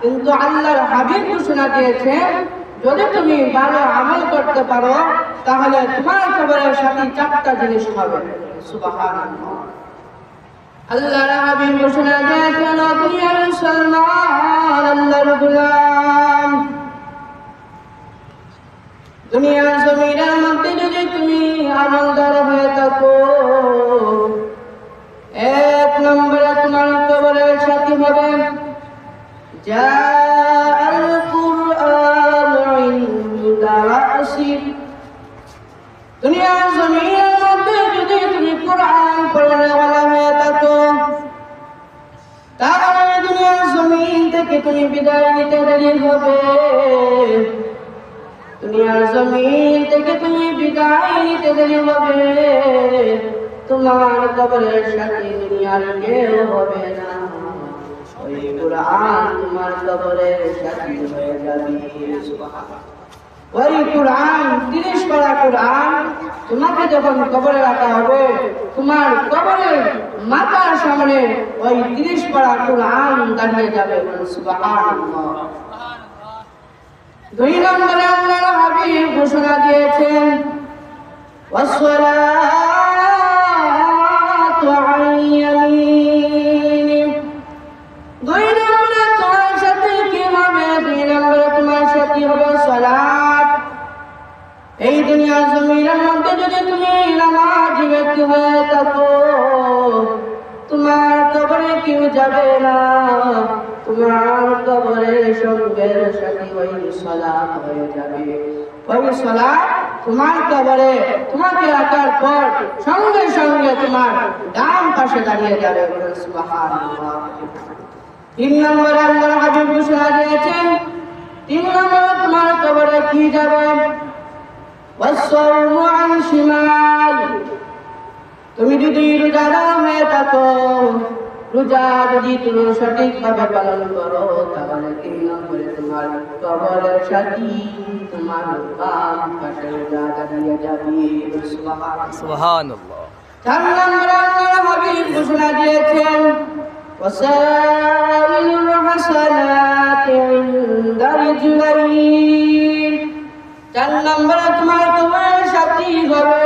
কিন্তু আল্লাহর হাবিব ঘোষণা দিয়েছেন যদি তুমি ভালো আমল করতে পারো তাহলে তোমার কবরের সাথে 4টা জিনিস হবে। সুবহানাল্লাহ। আল্লাহর হাবিব ঘোষণা দিয়েছেন দুনিয়ার মুসলমান আল্লাহর গোলাম, দুনিয়ার জমিনের মধ্যে যদি তুমি আমলদার হয়ে থাকো, 1 নম্বরে তোমার কবরের সাথী হবে জাআল কুরআন ইনদা রাসি। দুনিয়ার জমিনের মধ্যে যদি তুমি কোরআন পড়নেওয়ালা হয়ে থাকো, তাহলে দুনিয়ার জমিন থেকে তুমি বিদায় নিতে দেরি হবে। দুনিয়ার জমিন থেকে তুমি বিদায় নিতে দেরি হবে, তোমার কবরের সাথে দুনিয়ার কেউ হবে না। ওই কোরআন তোমার কবরের সাথী হয়ে যাবে। সুবহানাল্লাহ। ওই কোরআন 30 পারা কোরআন তোমাকে যখন কবরে রাখা হবে, তোমার কবরের মাথার সামনে ওই 30 পারা কোরআন দাঁড়িয়ে যাবে। সুবহানাল্লাহ। 2 নম্বরে আল্লাহর হাবিব ঘোষণা দিয়েছেন ওয়াসসালাতু আলাইহি। 2 নম্বরে তোমার সাথে কি হবে? 2 নম্বরে তোমার সাথে হবে সালাত। এই দুনিয়ার জমিনের মধ্যে যদি তুমি নামাজি ব্যক্তি হয়ে থাকো, তোমার কবরে কেউ যাবে না, তোমার কবরের সঙ্গে সাথী ওই সালাত হয়ে যাবে। ওই সালাত তোমার কবরে তোমাকে রাখার পর সঙ্গে সঙ্গে তোমার ডান পাশে দাঁড়িয়ে যাবে। সুবহানাল্লাহ। 3 নম্বরে আল্লাহর হাবিব ঘোষণা দিয়েছেন 3 নম্বরে তোমার কবরে কি যাবে? ওয়াসসাওমু আন শিমাল। তুমি যদি রোজাদার হয়ে থাকো, রোজা যদি তুমি সঠিকভাবে পালন করো, তাহলে 3 নম্বরে তোমার কবরের সাথী তোমার বাম পাশে রোজা দাঁড়িয়ে যাবে। সুবহানাল্লাহ। 4 নম্বরে আল্লাহর হাবিব ঘোষণা দিয়েছেন ওয়াসাইলুল হাসানাতি ইনদা রিজলাইন। 4 নম্বরে তোমার কবরের সাথী হবে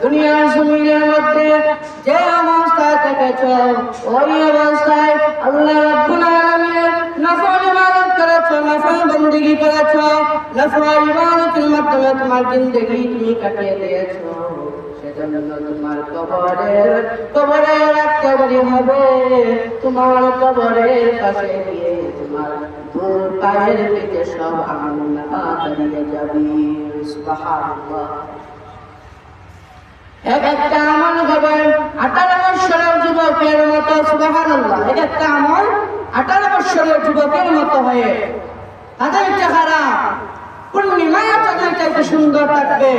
দুনিয়ার জমিনের মধ্যে যে অবস্থায় থেকেছো, ওই অবস্থায় আল্লাহ রাব্বুল আলামিনের নফল ইবাদত করেছো, নফল বন্দেগী করেছো, নফল ইবাদতের মাধ্যমে তোমার জিন্দেগি তুমি কাটিয়ে দিয়েছো। সেজন্য তোমার কবরের একটা দেরি হবে, তোমার কবরের পাশে গিয়ে তোমার দূর পায়ের পেটে সব আমলনামা দাঁড়িয়ে যাবে। সুবহানাল্লাহ। একটা আমল হবে 18 বছরের যুবকের মতো। সুবহানাল্লাহ। একটা আমল 18 বছরের যুবকের মতো হয়ে তাদের চেহারা পূর্ণিমার চাঁদের চাইতে সুন্দর থাকবে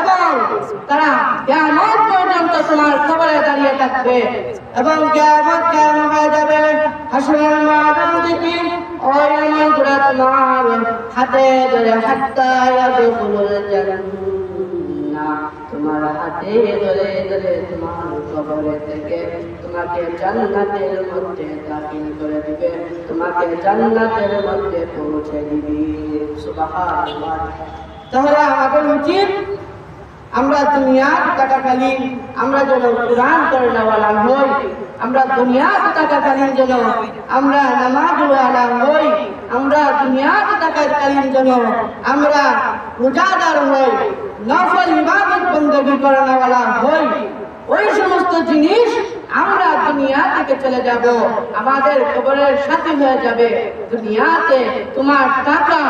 এবং তারা কিয়ামত পর্যন্ত তোমার কবরে দাঁড়িয়ে থাকবে এবং কিয়ামত কায়েম হয়ে যাবে। হাসরের ময়দান থেকে ওই আমলগুলো তোমার হাতে ধরে হাত্তা ইয়াদখুলুল জান্নাহ, তোমার হাতে ধরে ধরে তোমার কবরে থেকে তোমাকে জান্নাতের মধ্যে দাখিল করে দিবে, তোমাকে জান্নাতের মধ্যে পৌঁছে দিবে। সুবহানাল্লাহ। তাহলে আমাদের উচিত আমরা দুনিয়ার টাকাকালীন আমরা যেন কোরআন পড়নেওয়ালা হই, আমরা দুনিয়ার টাকাকালীন যেন আমরা নামাজওয়ালা হই, আমরা দুনিয়ার টাকাকালীন যেন আমরা রোজাদার হই, নফল ইবাদত বন্দেগী করানোওয়ালা হই। ওই সমস্ত জিনিস আমরা দুনিয়া থেকে চলে যাব, আমাদের কবরের সাথী হয়ে যাবে। দুনিয়াতে তোমার টাকা,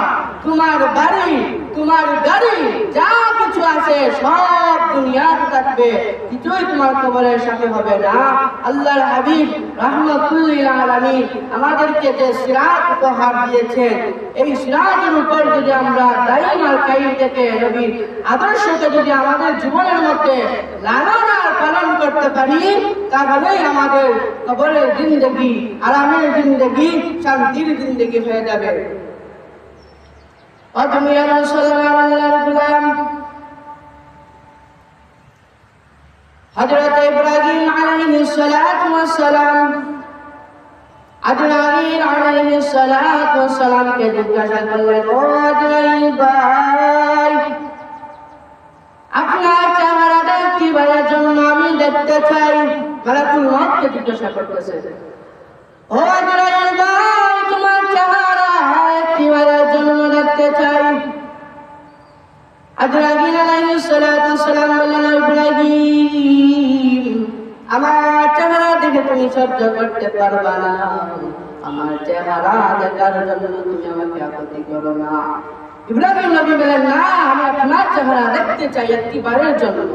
তোমার বাড়ি, তোমার গাড়ি, যা কিছু আছে সব দুনিয়াতে থাকবে, কিছুই তোমার কবরের সাথে হবে না। আল্লাহর হাবিব রাহমাতুল লিল আলামিন আমাদেরকে যে সিরাত উপহার দিয়েছেন, এই সিরাতের উপর যদি আমরা দাইম আর কায়েম থেকে নবীর আদর্শকে যদি আমাদের জীবনের মধ্যে লালন আর পালন করতে পারি, তাহলে আমাদের কবরের জিন্দেগি আরামের জিন্দেগি, শান্তির জিন্দেগি হয়ে যাবে। দুনিয়ার মুসলমান আল্লাহর গোলাম হযরত ইব্রাহিম আলাইহিস সালাতু ওয়াস সালাম আজরাইল আলাইহিস সালাতু ওয়াস সালামকে জিজ্ঞাসা করলেন, ও আজরাইল ভাই, আপনার চেহারাটা কিবারের জন্য আমি দেখতে চাই। মালাকুল মউতকে জিজ্ঞাসা করতেছে, ও আজরাইল ভাই, তোমার চেহারা কিবারের জন্য দেখতে চাই। আজরাইল আলাইহিস সালাতু ওয়াস সালাম বললেন, ইব্রাহিম, আমার চেহারা দেখে তুমি সহ্য করতে পারবা না, আমার চেহারা দেখার জন্য তুমি আমাকে আপত্তি করো না। ইব্রাহিম নবী বলেন, না, আমি আপনার চেহারা দেখতে চাই একটিবারের জন্য।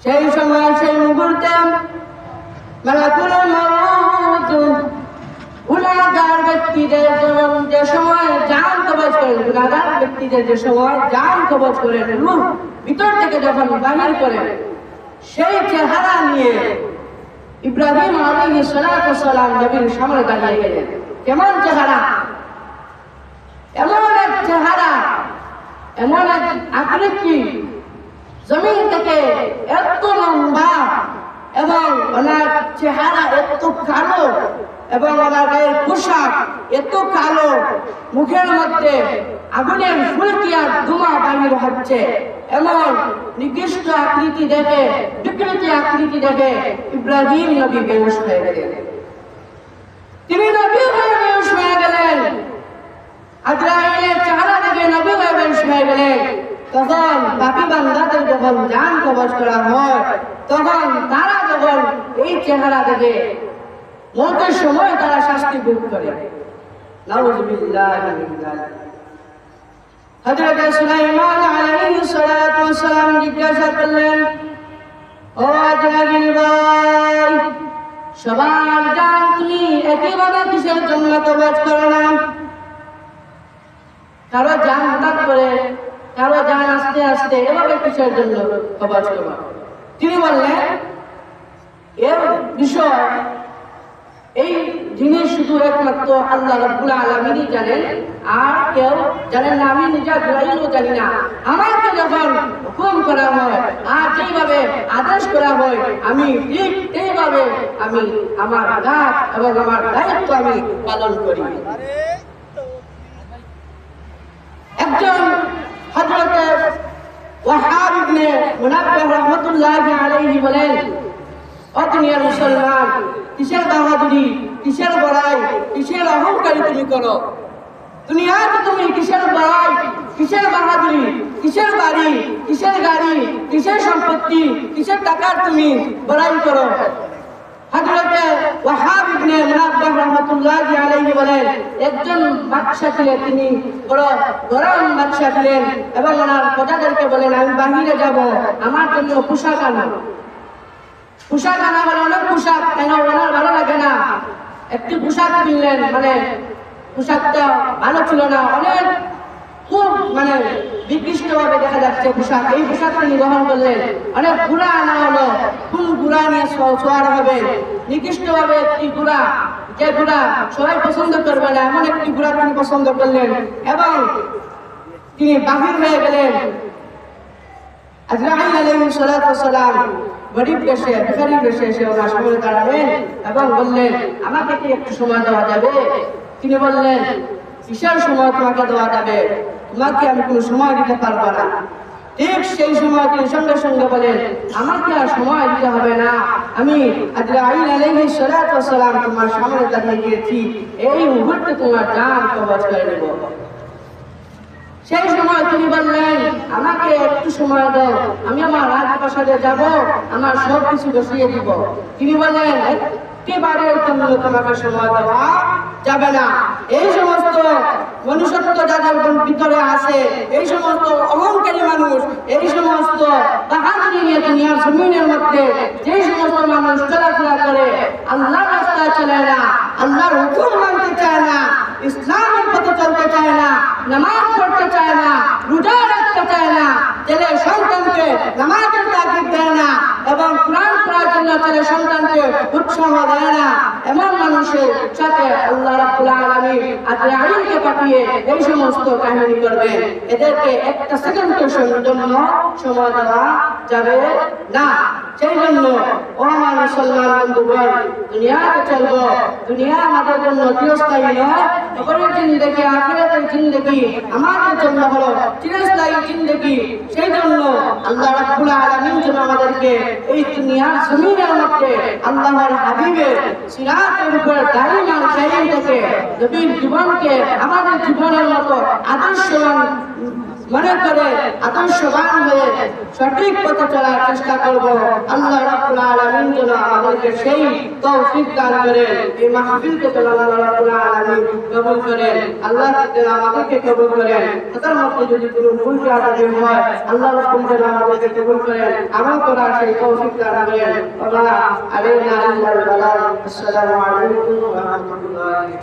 সেই সময় সেই মুহূর্তে মালাকুল মউত গুনাহগার ব্যক্তিদের যে সময় জান কবজ করেন, গুনাহগার ব্যক্তিদের যে সময় জান কবজ করেন, রূহ ভিতর থেকে যখন বাহির করেন, সেই চেহারা নিয়ে ইব্রাহিম আলাইহিস সালাতু ওয়াস সালাম নবীর সামনে দাঁড়িয়ে গেলেন। কেমন চেহারা, এমন এক চেহারা, এমন এক আকৃতি, জমিন থেকে এত লম্বা এবং ওনার চেহারা এত কালো এবং ওনার গায়ের পোশাক এত কালো, মুখের মধ্যে আগুনের ফুলকি আর ধোঁয়া বাহির হচ্ছে, এমন নিকৃষ্ট আকৃতি দেখে, বিকৃতি আকৃতি দেখে ইব্রাহিম নবী বেহুশ হয়ে গেলেন। তিনি নবী হয়ে বেহুশ হয়ে গেলেন। আজরাইলের চেহারা দেখে নবী হয়ে বেহুশ হয়ে গেলেন। তখন পাপী বান্দাদের যখন জান কবজ করা হয়, তখন তারা যখন এই চেহারা দেখে মৌতের সময় তারা শাস্তি ভোগ করে। নাউযুবিল্লাহি মিন যালিক। হযরত সুলাইমান আলাইহিস সালাতু ওয়াস সালাম জিজ্ঞাসা করলেন, ও আজরাইল ভাই, সবার জান তুমি একইভাবে কিসের জন্য কবজ করলাম? কারো জান হঠাৎ করে, কারো জান আস্তে আস্তে, এভাবে কিসের জন্য কবজ করলাম? তিনি বললেন, এর বিষয়, এই জিনিস শুধু একমাত্র আল্লাহ রাব্বুল আলামিনই জানেন, আর কেউ জানেন না। আমি নিজে আজরাইলও জানি না। আমাকে যখন হুকুম করা হয় আর যেইভাবে আদেশ করা হয়, আমি ঠিক এইভাবে আমি আমার কাজ এবং আমার দায়িত্ব আমি পালন করি। একজন হযরত ওয়াহাব ইবনে মুনাব্বিহ রাহমাতুল্লাহি আলাইহি বলেন, ও দুনিয়ার মুসলমান, কিসের বাহাদুরি, কিসের বড়াই, কিসের অহংকারী তুমি করো? দুনিয়াতে তুমি কিসের বড়াই, কিসের বাহাদুরি, কিসের বাড়ি, কিসের গাড়ি, কিসের সম্পত্তি, কিসের টাকার তুমি বড়াই করো? হযরত ওয়াহাব ইবনে মুনাব্বিহ রাহমাতুল্লাহি আলাইহি বলেন, একজন বাদশা ছিলেন, তিনি বড় গরম বাদশা ছিলেন এবং ওনার প্রজাদেরকে বলেন, আমি বাহিরে যাব, আমার জন্য পোশাক আনো। পোশাক আনা হলো, অনেক পোশাক, কেন ওনার ভালো লাগে না। একটি পোশাক কিনলেন, মানে পোশাকটা ভালো ছিল না, অনেক খুব বিকৃষ্ট ভাবে দেখা যাচ্ছে পোশাক। এই পোশাক তিনি গ্রহণ করলেন। অনেক ঘোড়া আনা হলো, কোন ঘোড়া নিয়ে সওয়ার হবে, নিকৃষ্ট ভাবে একটি ঘোড়া, যে ঘোড়া সবাই পছন্দ করবে না, এমন একটি ঘোড়া তিনি পছন্দ করলেন এবং তিনি বাহির হয়ে গেলেন। আজরাইল আলাইহিস সালাতু ওয়াস সালাম গরিব বেশে, ভিখারি বেশে এসে ওনার সামনে দাঁড়ালেন এবং বললেন, আমাকে কি একটু সময় দেওয়া যাবে? তিনি বললেন, কিসের সময় তোমাকে দেওয়া যাবে? তোমাকে আমি কোনো সময় দিতে পারবো না। ঠিক সেই সময় তিনি সঙ্গে সঙ্গে বলেন, আমাকে আর সময় দিতে হবে না, আমি আজরাইল আলাইহিস সালাতু ওয়াস সালাম তোমার সামনে দাঁড়িয়ে গিয়েছি, এই মুহূর্তে তোমার জান কবজ করে নেব। সেই সময় তিনি বললেন, আমাকে একটু সময় দাও, আমি আমার রাজপ্রাসাদে যাব, আমার সব কিছু বসিয়ে দিব। তিনি বললেন, একেবারের জন্য তোমাকে সময় দেওয়া যাবে না। এই সমস্ত মনুষ্যত্ব যাদের ভিতরে আছে, এই সমস্ত অহংকারী মানুষ, এই সমস্ত বাহাদুরি নিয়ে দুনিয়ার জমিনের মধ্যে যে সমস্ত মানুষ চলাফেরা করে, আল্লাহর রাস্তায় চলে না, আল্লাহর হুকুম মানতে চায় না, ইসলামের পথে চলতে চায় না, নামাজ পড়তে চায় না, রোজা রাখতে চায় না, ছেলে সন্তানকে নামাজের তাগিদ দেয় না এবং কোরআন পড়ার জন্য ছেলে সন্তানকে উৎসাহ দেয় না, এমন মানুষের সাথে আল্লাহ রাব্বুল আলামিন আজরাইলকে পাঠিয়ে এই সমস্ত কাহিনী করবেন। এদেরকে একটা সেকেন্ডের জন্য সময় দেওয়া যাবে না। সেই জন্য ও আমার মুসলমান বন্ধুগণ, দুনিয়াতে চলবো, দুনিয়া আমাদের জন্য চিরস্থায়ী নয়। কবরের জিন্দেগি, আখিরাতের জিন্দেগি আমাদের জন্য হলো চিরস্থায়ী জিন্দেগি। সেই জন্য আল্লাহ রাব্বুল আলামিন যেন আমাদেরকে এই দুনিয়ার জমিনের মধ্যে আল্লাহর হাবিবের সিরাতের উপর দাঁড়িয়ে থেকে নবীর জীবনকে আমাদের জীবনের মতো আদর্শবান মনে করে আদর্শবান হয়ে সঠিক পথে চলার চেষ্টা করব। আল্লাহ রাব্বুল আলামিন যেন আমাদেরকে সেই তৌফিক দান করেন। এই মাহফিলকে যেন আল্লাহ রাব্বুল আলামিন কবুল করেন। আল্লাহ যেন আমাদেরকে কবুল করেন। তার মধ্যে যদি কোনো ভুল কাজ হয়, আল্লাহ রাব্বুল যেন আমাদেরকে কবুল করেন, আমল করার সেই তৌফিক দান করেন। আল্লাহ আলাইনা ইল্লাল বালাগ। আসসালামু আলাইকুম ওয়া রাহমাতুল্লাহি।